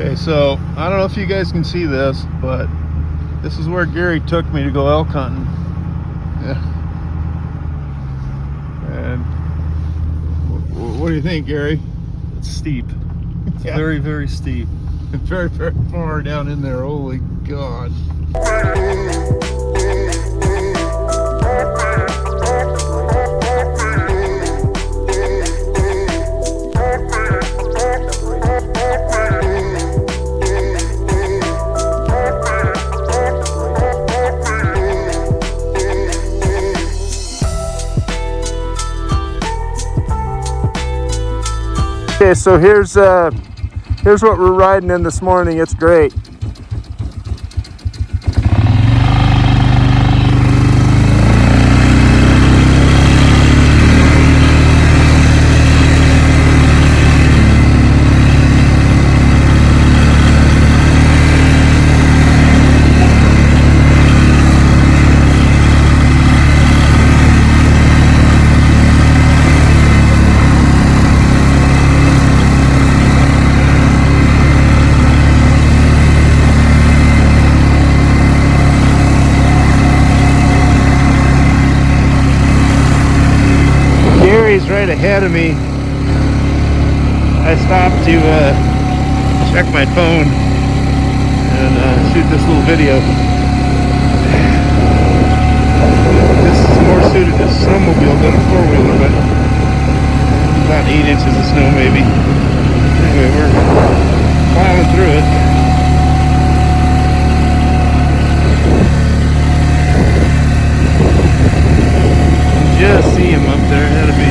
Okay, so I don't know if you guys can see this, but this is where Gary took me to go elk hunting. Yeah. And what do you think, Gary? It's steep. It's Yeah. very, very steep. Very, very far down in there. Holy God. Okay, so here's what we're riding in this morning. It's great. Gary's right ahead of me. I stopped to check my phone and shoot this little video. This is more suited to snowmobile than a four-wheeler, but about 8 inches of snow maybe. Anyway, we're plowing through it. Just see him up there ahead of me.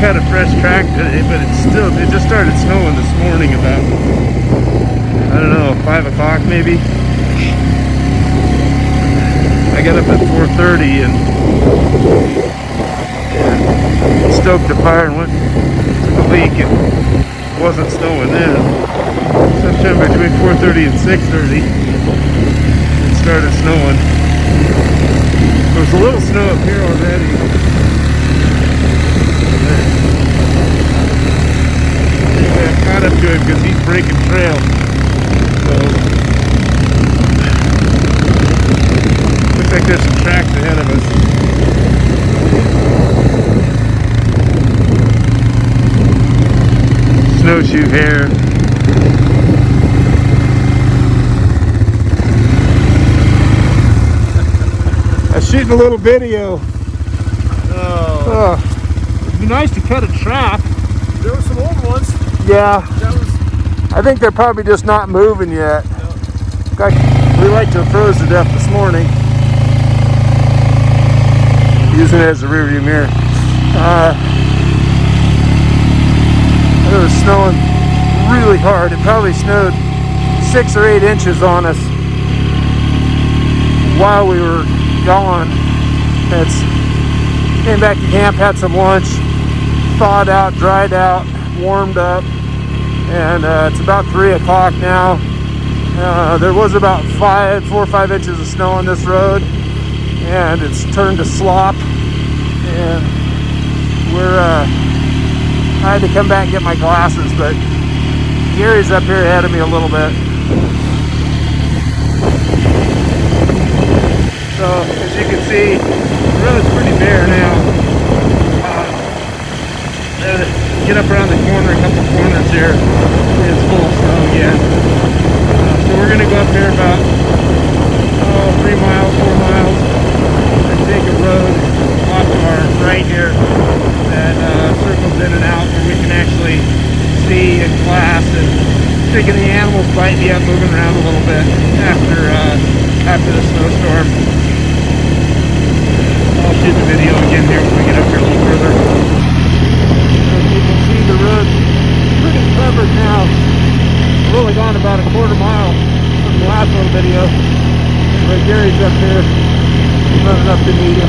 Cut a fresh track today, but it just started snowing this morning about, I don't know, 5 o'clock maybe. I got up at 4:30 and stoked the fire and went to the leak, and it wasn't snowing then. Sometime between 4:30 and 6:30 it started snowing. There was a little snow up here already. Anyway, I caught up to him because he's breaking trail. So, looks like there's some tracks ahead of us. Snowshoe hare. I was shooting a little video. Oh. It'd be nice to cut a track. There were some old ones. Yeah. That was... I think they're probably just not moving yet. No. We like to have froze to death this morning. Using it as a rearview mirror. It was snowing really hard. It probably snowed 6 or 8 inches on us while we were gone. Came back to camp, had some lunch, thawed out, dried out, warmed up, and it's about 3 o'clock now. There was about 4 or 5 inches of snow on this road, and it's turned to slop, and I had to come back and get my glasses, but Gary's up here ahead of me a little bit. So as you can see, the road's pretty bare now. Get up around the corner, a couple corners here, it's full of snow again. So we're going to go up here about 3 miles, 4 miles, and take a road off to our right here that circles in and out where we can actually see and glass, and thinking the animals might be up moving around a little bit after the snowstorm. I'll shoot the video again here when we get up here a little further. As you can see, the road's pretty covered now. We've only gone about a quarter mile from the last little video. But Gary's up here running up to meet him.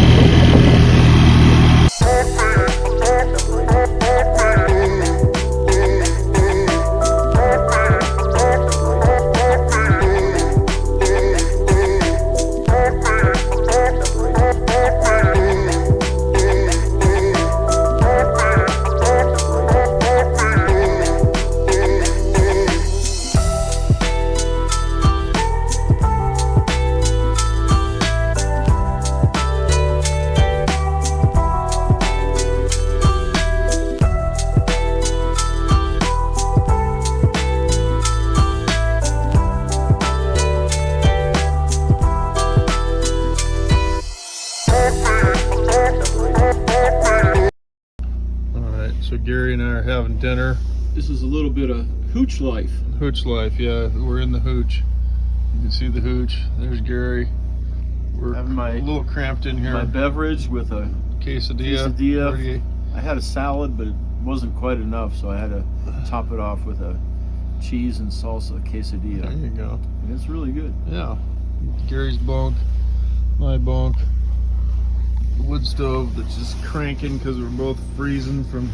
So Gary and I are having dinner. This is a little bit of hooch life. Hooch life, yeah. We're in the hooch. You can see the hooch. There's Gary. We're having a little cramped in here. My beverage with a quesadilla. I had a salad, but it wasn't quite enough, so I had to top it off with a cheese and salsa quesadilla. There you go. And it's really good. Yeah. Gary's bunk, my bunk. The wood stove that's just cranking because we're both freezing from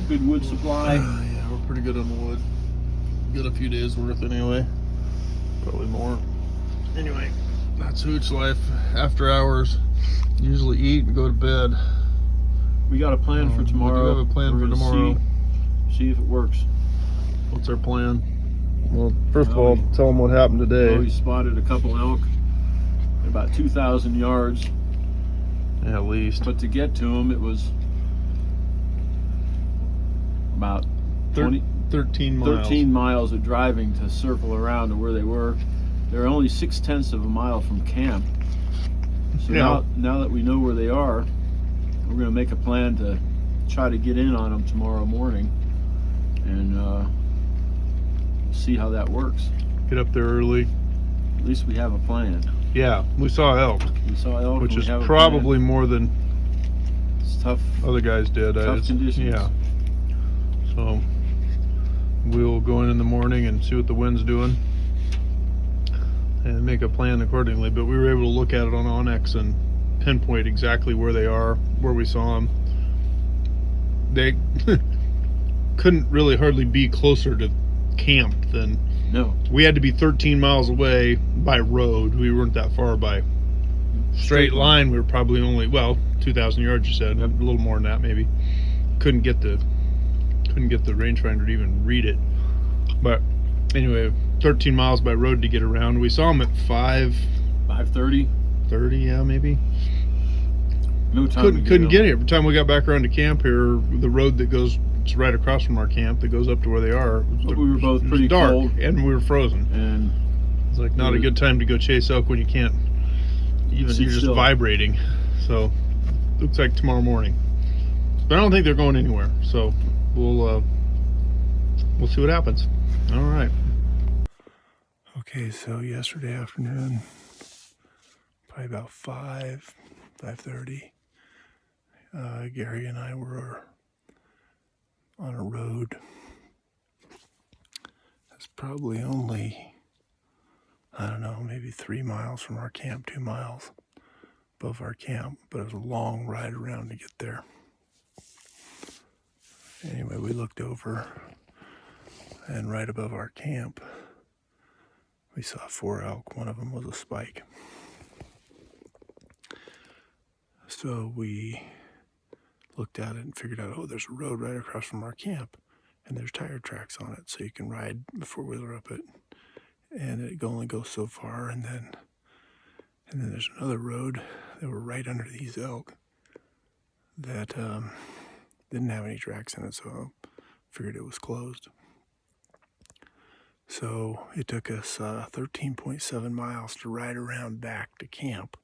good wood supply. Yeah, we're pretty good on the wood. Got a few days worth anyway. Probably more. Anyway, that's hooch life. After hours, usually eat and go to bed. We got a plan for tomorrow. We do have a plan for tomorrow. See if it works. What's our plan? Well, first of all, tell them what happened today. We spotted a couple elk at about 2,000 yards. Yeah, at least. But to get to them, it was about 13 miles. 13 miles of driving to circle around to where they were. They're only 0.6 of a mile from camp. So now that we know where they are, we're going to make a plan to try to get in on them tomorrow morning and see how that works. Get up there early. At least we have a plan. Yeah, we saw elk. We saw elk, which is probably more than it's tough. Other guys did. Tough conditions. Yeah. So we'll go in the morning and see what the wind's doing and make a plan accordingly. But we were able to look at it on Onyx and pinpoint exactly where they are, where we saw them. They couldn't really hardly be closer to camp than. No. We had to be 13 miles away by road. We weren't that far by straight line. We were probably only, 2,000 yards, you said. A little more than that, maybe. Couldn't get the rangefinder to even read it. But anyway, 13 miles by road to get around. We saw them at 5:30. 30, yeah, maybe. No time. Couldn't get here. By the time we got back around to camp here, the road that goes, it's right across from our camp that goes up to where they are. But we were both pretty dark, cold, and we were frozen. And it's like not a good time to go chase elk when you can't even. You're just vibrating. So looks like tomorrow morning. But I don't think they're going anywhere. So we'll see what happens. All right. Okay, so yesterday afternoon, probably about 5:30, Gary and I were on a road that's probably only, I don't know, maybe 3 miles from our camp, 2 miles above our camp, but it was a long ride around to get there. Anyway, we looked over, and right above our camp, we saw 4 elk. One of them was a spike. So we looked at it and figured out, there's a road right across from our camp, and there's tire tracks on it, so you can ride the four-wheeler up it, and it only goes so far, and then there's another road that were right under these elk that didn't have any tracks in it, so I figured it was closed. So it took us 13.7 miles to ride around back to camp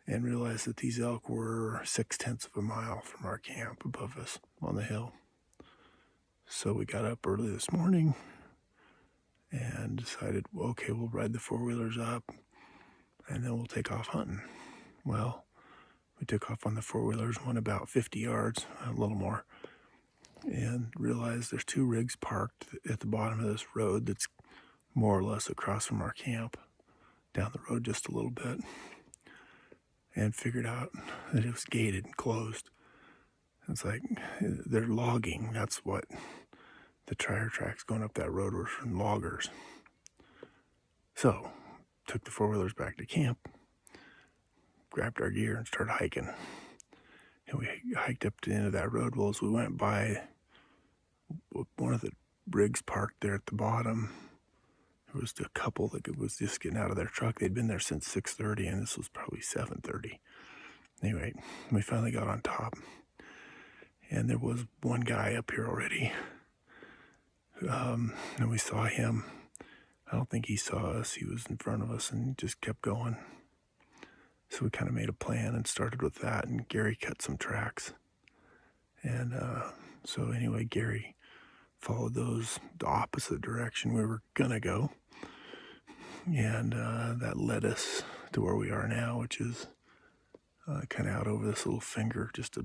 and realized that these elk were 0.6 of a mile from our camp above us on the hill. So we got up early this morning and decided, okay, we'll ride the four-wheelers up and then we'll take off hunting. Well, We took off on the four-wheelers, went about 50 yards, a little more, and realized there's two rigs parked at the bottom of this road that's more or less across from our camp, down the road just a little bit, and figured out that it was gated and closed. It's like they're logging. That's what the tire tracks going up that road were from, loggers. So, took the four-wheelers back to camp, grabbed our gear, and started hiking. And we hiked up to the end of that road. Well, as we went by one of the rigs parked there at the bottom, there was a couple that was just getting out of their truck. They'd been there since 6:30, and this was probably 7:30. Anyway, we finally got on top, and there was one guy up here already. And we saw him. I don't think he saw us. He was in front of us and just kept going. So we kind of made a plan and started with that, and Gary cut some tracks. And so anyway, Gary followed those the opposite direction we were gonna go. And that led us to where we are now, which is kind of out over this little finger, just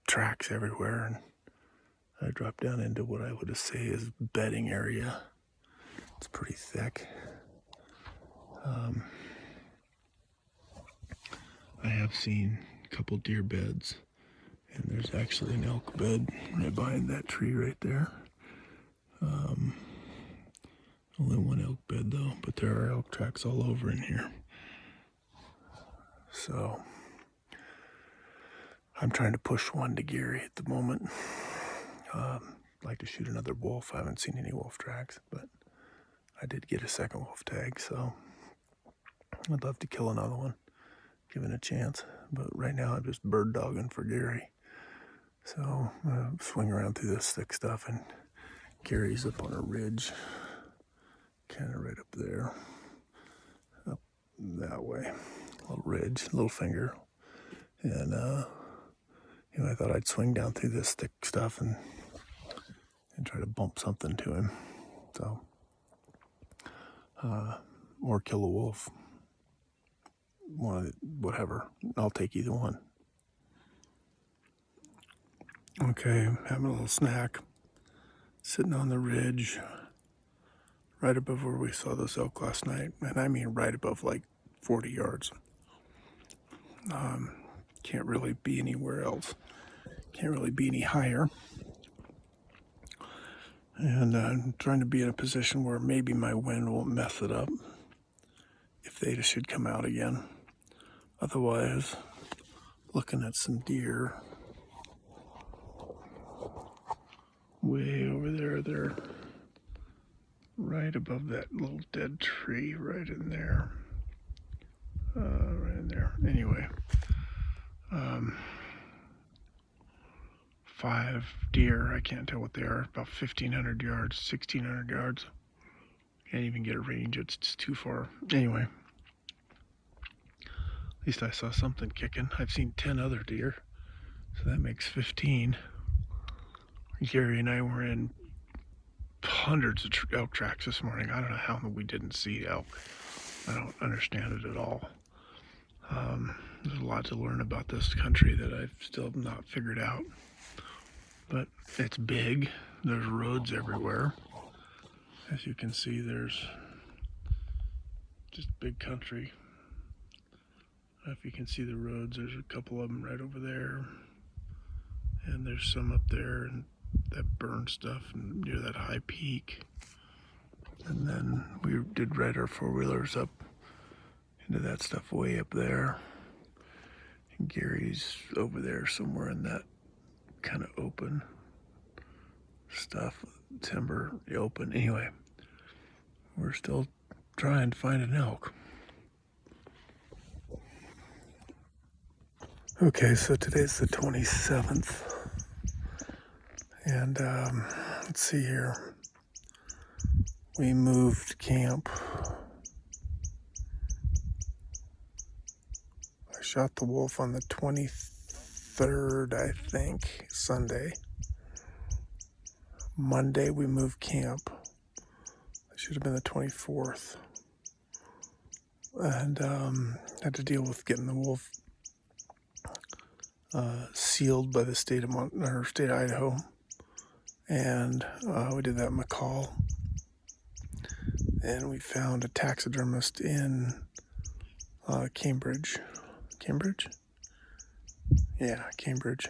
tracks everywhere. And I dropped down into what I would say is bedding area. It's pretty thick. I have seen a couple deer beds, and there's actually an elk bed right behind that tree right there. Only one elk bed though, but there are elk tracks all over in here. So I'm trying to push one to Gary at the moment. I'd like to shoot another wolf. I haven't seen any wolf tracks, but I did get a second wolf tag, so I'd love to kill another one, given a chance. But right now I'm just bird dogging for Gary. So swing around through this thick stuff, and Gary's up on a ridge, kind of right up there, up that way, a little ridge, little finger. And I thought I'd swing down through this thick stuff and try to bump something to him. So or kill a wolf, whatever. I'll take either one. Okay, having a little snack, sitting on the ridge right above where we saw those elk last night, and I mean right above, like 40 yards. Can't really be anywhere else. Can't really be any higher. And I'm trying to be in a position where maybe my wind won't mess it up if they should come out again. Otherwise, looking at some deer way over there. They're right above that little dead tree right in there. Right in there. Anyway, 5 deer. I can't tell what they are. About 1,500 yards, 1,600 yards. Can't even get a range. It's just too far. Anyway, at least I saw something kicking. I've seen 10 other deer, so that makes 15. Gary and I were in hundreds of elk tracks this morning. I don't know how we didn't see elk. I don't understand it at all. There's a lot to learn about this country that I've still not figured out. But it's big. There's roads everywhere. As you can see, there's just big country. If you can see the roads, there's a couple of them right over there. And there's some up there and that burn stuff and near that high peak. And then we did ride our four-wheelers up into that stuff way up there. And Gary's over there somewhere in that kind of open stuff, timber, open. Anyway, we're still trying to find an elk. Okay, so today's the 27th. And let's see here. We moved camp. I shot the wolf on the 23rd, I think, Sunday. Monday we moved camp. It should have been the 24th. And had to deal with getting the wolf sealed by the state of Idaho, and we did that in McCall. And we found a taxidermist in Cambridge. Cambridge? Yeah, Cambridge.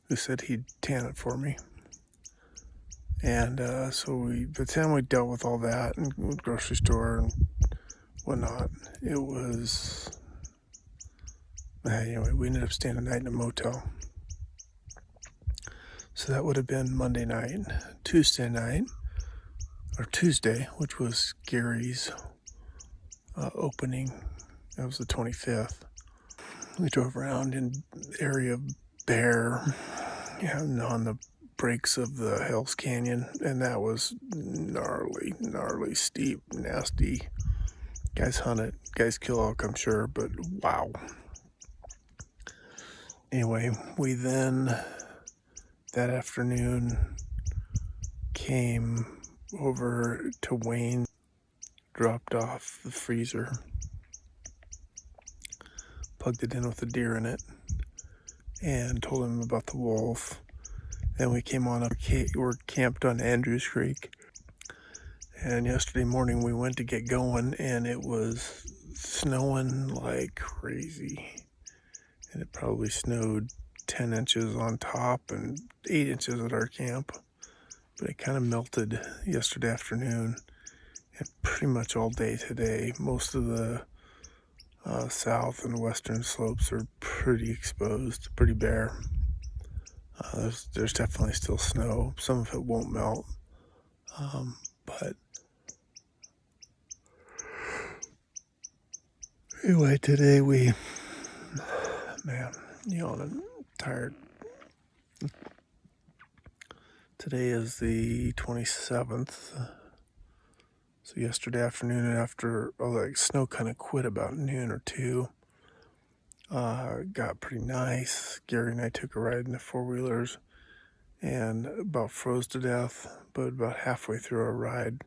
Who said he'd tan it for me. And so by the time we dealt with all that and the grocery store and whatnot, it was, anyway, we ended up staying a night in a motel. So that would have been Monday night. Tuesday night, or Tuesday, which was Gary's opening. That was the 25th. We drove around in the area of Bear, and on the breaks of the Hell's Canyon, and that was gnarly, steep, nasty. Guys hunt it, guys kill elk, I'm sure, but wow. Anyway, we then, that afternoon, came over to Wayne, dropped off the freezer, plugged it in with a deer in it, and told him about the wolf. Then we came on up, we're camped on Andrews Creek. And yesterday morning we went to get going, and it was snowing like crazy. And it probably snowed 10 inches on top and 8 inches at our camp. But it kind of melted yesterday afternoon and pretty much all day today. Most of the south and western slopes are pretty exposed, pretty bare. There's definitely still snow. Some of it won't melt. But anyway, today I'm tired. Today is the 27th. So yesterday afternoon, after snow kind of quit about noon or 2, got pretty nice. Gary and I took a ride in the four-wheelers and about froze to death, but about halfway through our ride,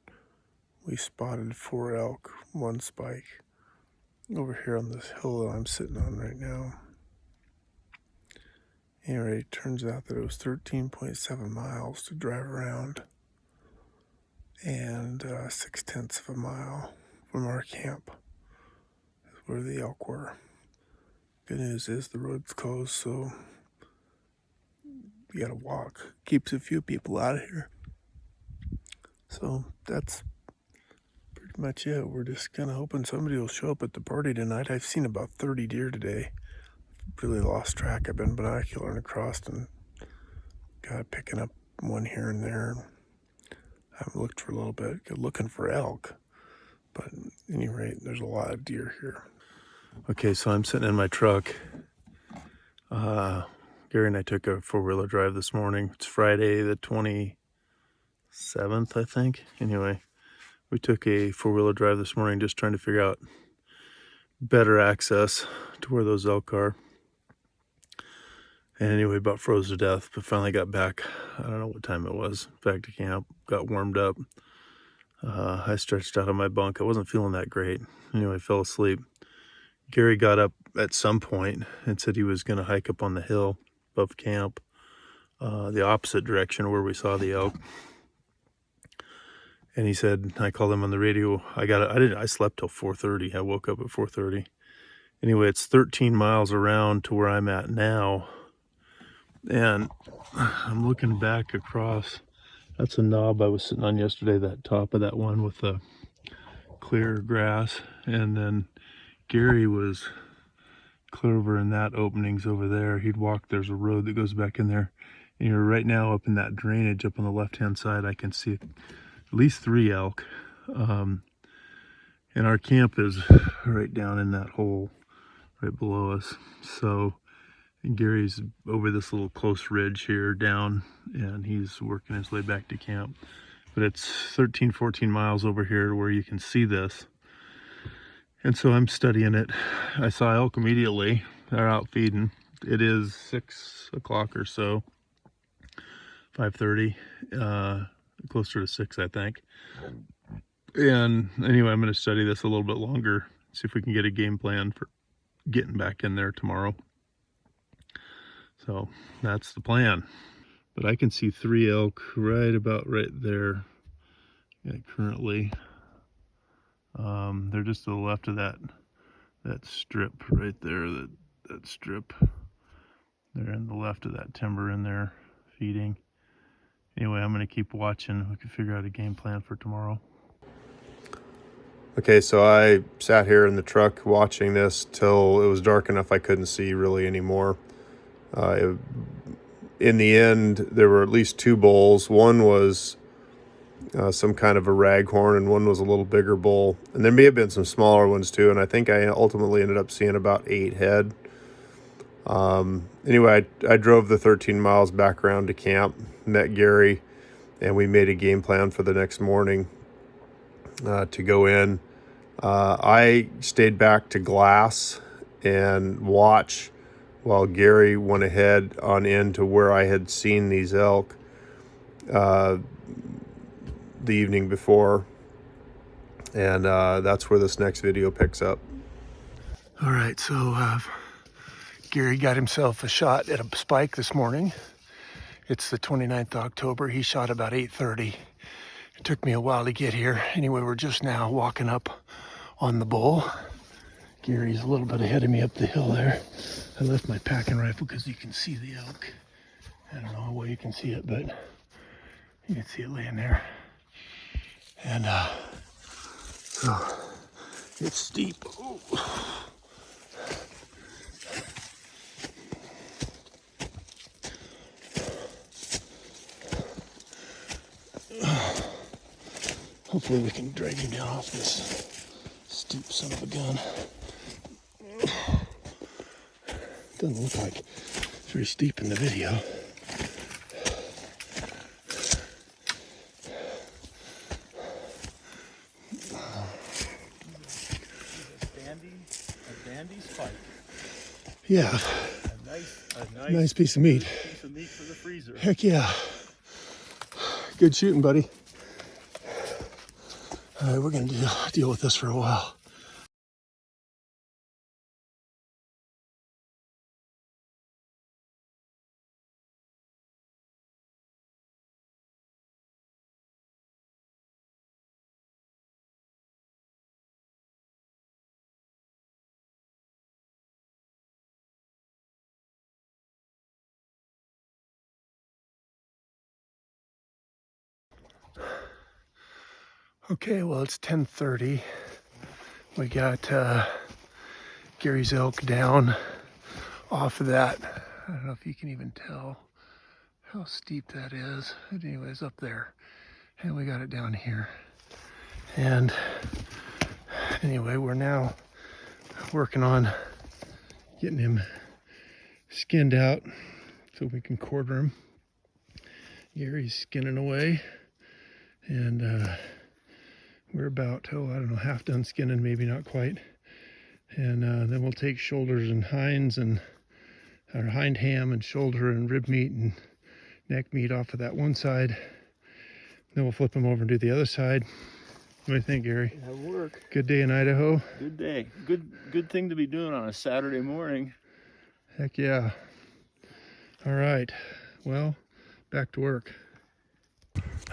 we spotted 4 elk, 1 spike, over here on this hill that I'm sitting on right now. Anyway, it turns out that it was 13.7 miles to drive around, and 6/10 of a mile from our camp is where the elk were. Good news is the road's closed, so you gotta walk. Keeps a few people out of here. So that's pretty much it. We're just kind of hoping somebody will show up at the party tonight. I've seen about 30 deer today. Really lost track. I've been binocularing across and got picking up one here and there. I haven't looked for a little bit, looking for elk. But at any rate, there's a lot of deer here. Okay, so I'm sitting in my truck. Gary and I took a four-wheeler drive this morning. It's Friday the 27th, I think. Anyway, we took a four-wheeler drive this morning just trying to figure out better access to where those elk are. And anyway, about froze to death, but finally got back. I don't know what time it was. Back to camp, got warmed up. I stretched out on my bunk. I wasn't feeling that great. Anyway, fell asleep. Gary got up at some point and said he was going to hike up on the hill above camp, the opposite direction where we saw the elk. And he said, I called him on the radio. I slept till 4:30. I woke up at 4:30. Anyway, it's 13 miles around to where I'm at now. And I'm looking back across. That's a knob I was sitting on yesterday, that top of that one with the clear grass. And then Gary was clear over in that openings over there. He'd walk, there's a road that goes back in there. And you're right now up in that drainage up on the left-hand side. I can see at least 3 elk. And our camp is right down in that hole right below us. So and Gary's over this little close ridge here down, and he's working his way back to camp. But it's 13, 14 miles over here to where you can see this. And so I'm studying it. I saw elk immediately. They're out feeding. It is 6 o'clock or so, 5:30, closer to 6, I think. And anyway, I'm going to study this a little bit longer, see if we can get a game plan for getting back in there tomorrow. So that's the plan. But I can see 3 elk right about right there currently. They're just to the left of that strip right there, that strip. They're in the left of that timber in there feeding. Anyway, I'm going to keep watching. We can figure out a game plan for tomorrow. Okay, so I sat here in the truck watching this till it was dark enough I couldn't see really anymore. In the end, there were at least 2 bulls. One was some kind of a raghorn, and one was a little bigger bull. And there may have been some smaller ones too, and I think I ultimately ended up seeing about 8 head. Anyway, I drove the 13 miles back around to camp, met Gary, and we made a game plan for the next morning to go in. I stayed back to glass and watch while Gary went ahead on into where I had seen these elk the evening before. And that's where this next video picks up. All right, so Gary got himself a shot at a spike this morning. It's the 29th of October. He shot about 8:30. It took me a while to get here. Anyway, we're just now walking up on the bull. Gary's a little bit ahead of me up the hill there. I left my packing rifle because you can see the elk. I don't know how well you can see it, but you can see it laying there. And so it's steep. Ooh. Hopefully we can drag him down off this steep son of a gun. Doesn't look like it's very steep in the video. A dandy spike. Yeah. A nice piece of meat. Piece of meat for the freezer. Heck yeah. Good shooting, buddy. All right, we're going to deal with this for a while. Okay, well, it's 10:30. We got Gary's elk down off of that. I don't know if you can even tell how steep that is. But anyways, up there. And we got it down here. And anyway, we're now working on getting him skinned out so we can quarter him. Gary's skinning away. And we're about, I don't know, half done skinning, maybe not quite. And then we'll take shoulders and hinds and our hind ham and shoulder and rib meat and neck meat off of that one side. Then we'll flip them over and do the other side. What do you think, Gary? That'll work. Good day in Idaho. Good day. Good thing to be doing on a Saturday morning. Heck yeah. All right. Well, back to work.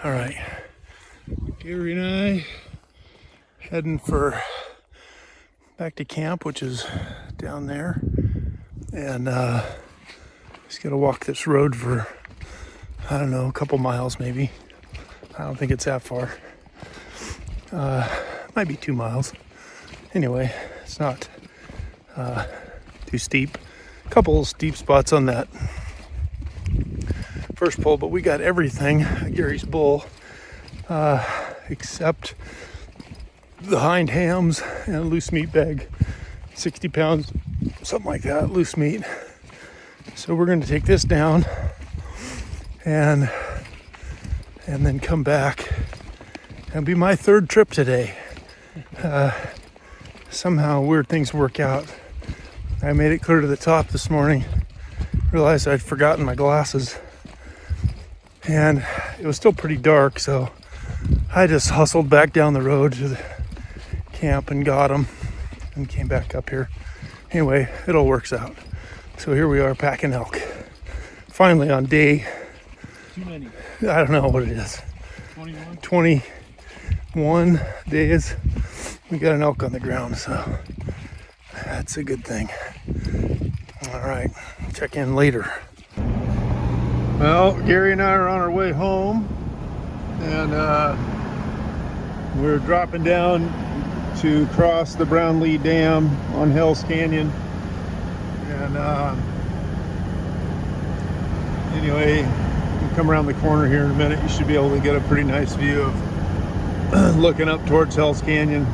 All right. Gary and I heading back to camp, which is down there, and just gotta walk this road for, I don't know, a couple miles maybe. I don't think it's that far. Might be 2 miles. Anyway, it's not too steep. A couple steep spots on that first pull, but we got everything. Gary's bull, except the hind hams and a loose meat bag, 60 pounds, something like that, loose meat. So we're going to take this down and then come back. It'll be my 3rd trip today. Somehow weird things work out. I made it clear to the top this morning, realized I'd forgotten my glasses, and it was still pretty dark, so I just hustled back down the road to the camp and got them and came back up here. Anyway, it all works out. So here we are packing elk. Finally on day, Too many. I don't know what it is, 21. 21 days. We got an elk on the ground, so that's a good thing. All right, check in later. Well, Gary and I are on our way home, and we're dropping down to cross the Brownlee Dam on Hell's Canyon. And anyway, you come around the corner here in a minute, you should be able to get a pretty nice view of looking up towards Hell's Canyon.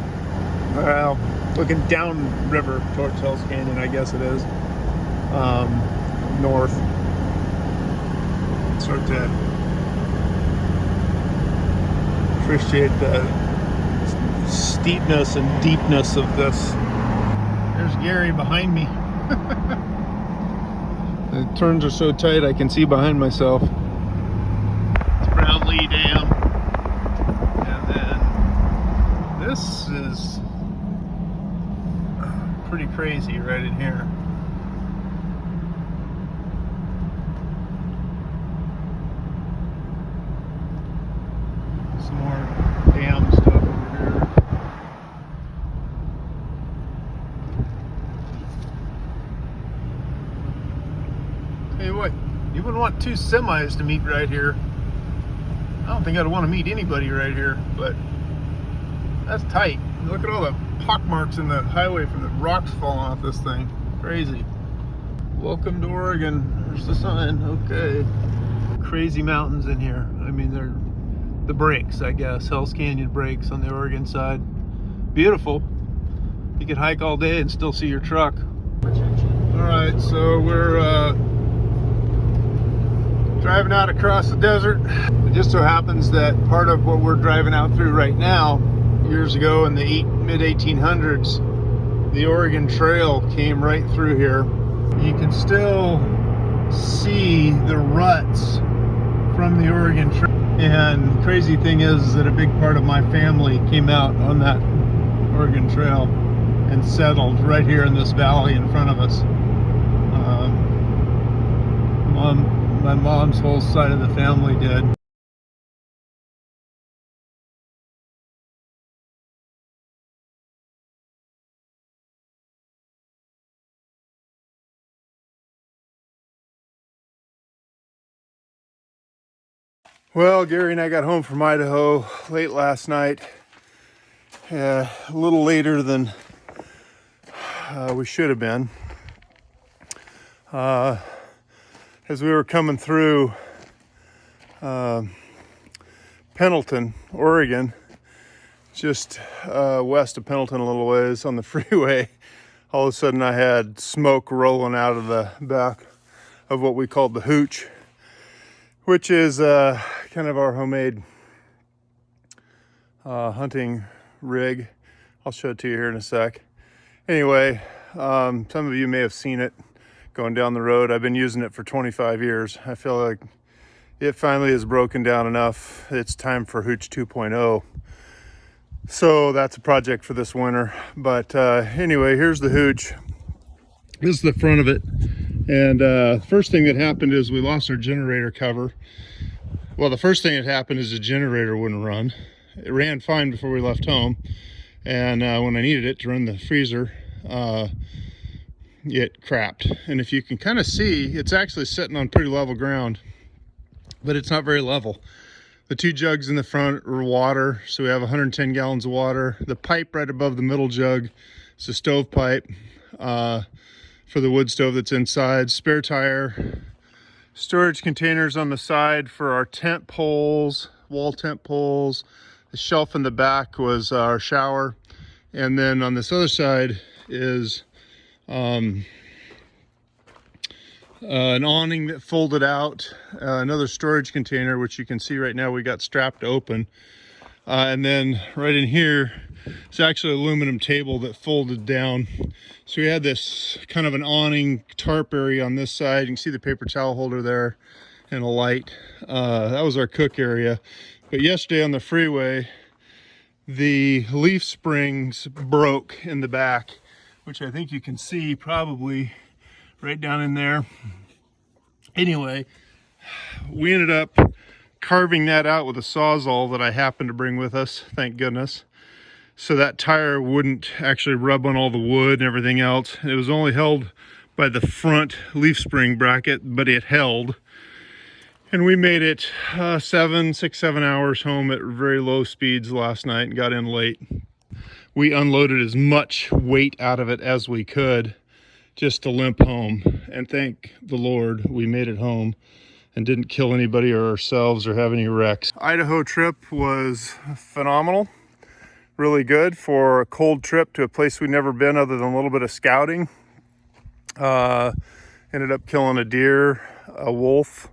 Well, looking down river towards Hell's Canyon, I guess it is. North. Start to appreciate the steepness and deepness of this. There's Gary behind me. The turns are so tight I can see behind myself. It's Brownlee Dam. And then this is pretty crazy right in here. Some more dam stuff over here. Tell you what, you wouldn't want two semis to meet right here. I don't think I'd want to meet anybody right here, but that's tight. Look at all the pock marks in the highway from the rocks falling off this thing. Crazy. Welcome to Oregon. There's the sign. Okay. Crazy mountains in here. I mean, they're the breaks, I guess. Hell's Canyon breaks on the Oregon side. Beautiful. You could hike all day and still see your truck. All right, so we're driving out across the desert. It just so happens that part of what we're driving out through right now, years ago in the mid-1800s, the Oregon Trail came right through here. You can still see the ruts from the Oregon Trail. And the crazy thing is that a big part of my family came out on that Oregon Trail and settled right here in this valley in front of us. My mom's whole side of the family did. Well, Gary and I got home from Idaho late last night, a little later than we should have been. As we were coming through Pendleton, Oregon, just west of Pendleton a little ways on the freeway, all of a sudden I had smoke rolling out of the back of what we called the hooch, which is kind of our homemade hunting rig. I'll show it to you here in a sec. Anyway, some of you may have seen it going down the road. I've been using it for 25 years. I feel like it finally is broken down enough. It's time for Hooch 2.0. So that's a project for this winter. But anyway, here's the Hooch. This is the front of it. And first thing that happened is we lost our generator cover. Well, the first thing that happened is the generator wouldn't run. It ran fine before we left home. And when I needed it to run the freezer, it crapped. And if you can kind of see, it's actually sitting on pretty level ground, but it's not very level. The two jugs in the front are water, so we have 110 gallons of water. The pipe right above the middle jug is a stove pipe for the wood stove that's inside. Spare tire, storage containers on the side for our tent poles, wall tent poles. The shelf in the back was our shower, and then on this other side is an awning that folded out, another storage container, which you can see right now we got strapped open, and then right in here it's actually an aluminum table that folded down. So we had this kind of an awning tarp area on this side. You can see the paper towel holder there and a light. That was our cook area. But yesterday on the freeway, the leaf springs broke in the back, which I think you can see probably right down in there. Anyway, we ended up carving that out with a Sawzall that I happened to bring with us, thank goodness. So that tire wouldn't actually rub on all the wood and everything else. It was only held by the front leaf spring bracket, but it held. And we made it 6-7 hours home at very low speeds last night and got in late. We unloaded as much weight out of it as we could just to limp home. And thank the Lord we made it home and didn't kill anybody or ourselves or have any wrecks. Idaho trip was phenomenal. Really good for a cold trip to a place we'd never been other than a little bit of scouting. Ended up killing a deer, a wolf,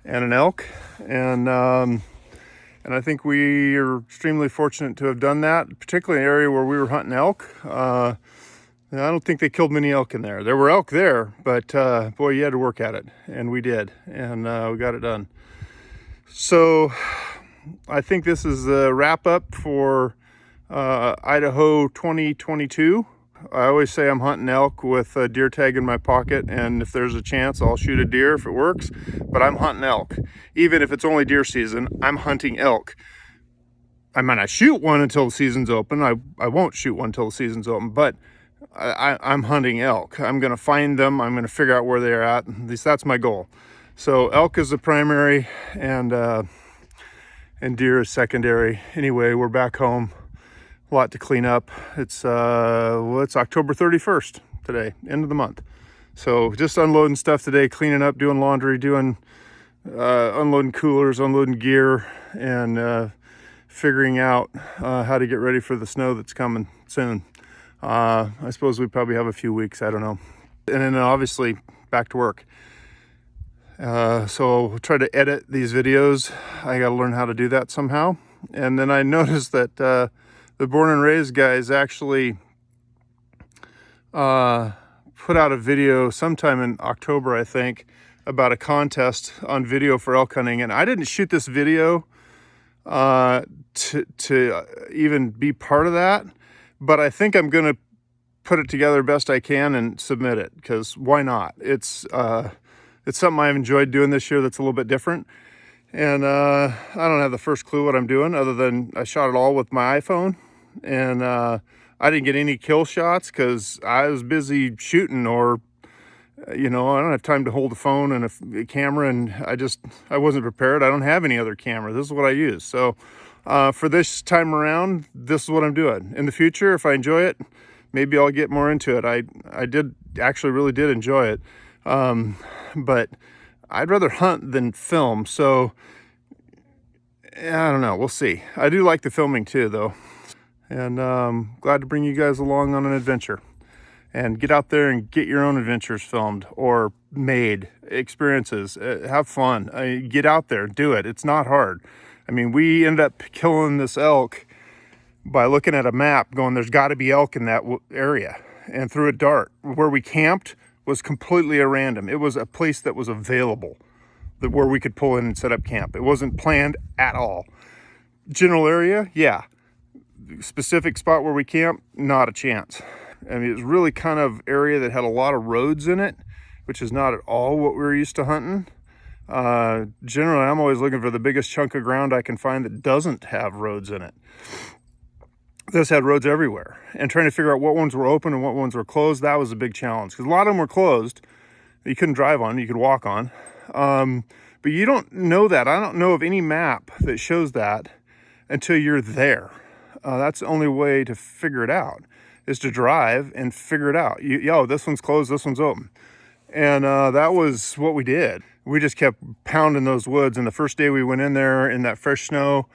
and an elk. And I think we are extremely fortunate to have done that, particularly in an area where we were hunting elk. I don't think they killed many elk in there. There were elk there, but boy, you had to work at it, and we did, and we got it done. So I think this is a wrap up for Idaho 2022. I always say I'm hunting elk with a deer tag in my pocket, and if there's a chance, I'll shoot a deer if it works, but I'm hunting elk. Even if it's only deer season, I'm hunting elk. I might not shoot one until the season's open. I won't shoot one until the season's open, but I'm hunting elk. I'm going to find them. I'm going to figure out where they're at. At least that's my goal. So elk is the primary, and deer is secondary. Anyway, we're back home. A lot to clean up. It's October 31st today, end of the month. So just unloading stuff today, cleaning up, doing laundry, unloading coolers, unloading gear, and figuring out how to get ready for the snow that's coming soon. I suppose we probably have a few weeks, I don't know. And then obviously back to work. So we'll try to edit these videos. I got to learn how to do that somehow. And then I noticed that the Born and Raised guys actually put out a video sometime in October, I think, about a contest on video for elk hunting. And I didn't shoot this video to even be part of that, but I think I'm going to put it together best I can and submit it, because why not? It's something I've enjoyed doing this year that's a little bit different. And I don't have the first clue what I'm doing, other than I shot it all with my iPhone. And I didn't get any kill shots because I was busy shooting, or I don't have time to hold a phone and a camera, and I wasn't prepared. I don't have any other camera. This is what I use. So for this time around, this is what I'm doing. In the future, if I enjoy it, maybe I'll get more into it. I did actually really did enjoy it, but I'd rather hunt than film. So I don't know. We'll see. I do like the filming too, though. And glad to bring you guys along on an adventure, and get out there and get your own adventures filmed or made, experiences, have fun, get out there, do it. It's not hard. I mean, we ended up killing this elk by looking at a map going, there's got to be elk in that area, and threw a dart. Where we camped was completely at random. It was a place that was available where we could pull in and set up camp. It wasn't planned at all. General area, yeah. Specific spot where we camp, not a chance. I mean, it was really kind of area that had a lot of roads in it, which is not at all what we're used to hunting. Generally, I'm always looking for the biggest chunk of ground I can find that doesn't have roads in it. This had roads everywhere, and trying to figure out what ones were open and what ones were closed, that was a big challenge, because a lot of them were closed. You couldn't drive on, you could walk on. But you don't know that. I don't know of any map that shows that until you're there. That's the only way to figure it out, is to drive and figure it out. This one's closed, this one's open. And that was what we did. We just kept pounding those woods. And the first day we went in there in that fresh snow,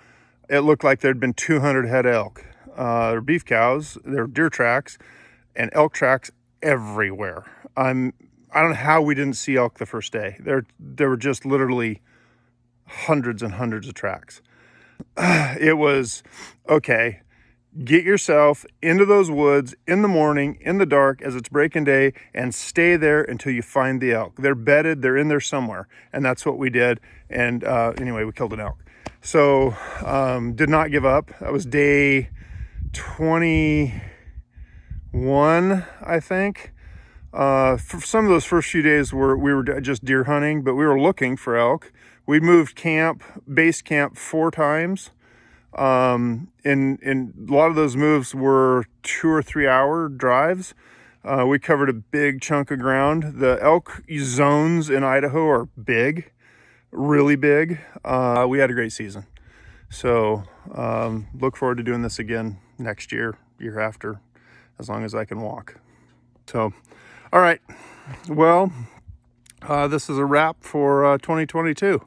it looked like there'd been 200 head elk. They're beef cows, they're deer tracks, and elk tracks everywhere. I don't know how we didn't see elk the first day. There were just literally hundreds and hundreds of tracks. It was, okay, get yourself into those woods in the morning, in the dark, as it's breaking day, and stay there until you find the elk. They're bedded, they're in there somewhere. And that's what we did. And anyway, we killed an elk. So did not give up. That was day 21 one, I think. For some of those first few days we were just deer hunting, but we were looking for elk. We moved base camp 4 times. And a lot of those moves were 2 or 3 hour drives. We covered a big chunk of ground. The elk zones in Idaho are big, really big. We had a great season. So look forward to doing this again next year, year after, as long as I can walk. So, all right. Well, this is a wrap for 2022.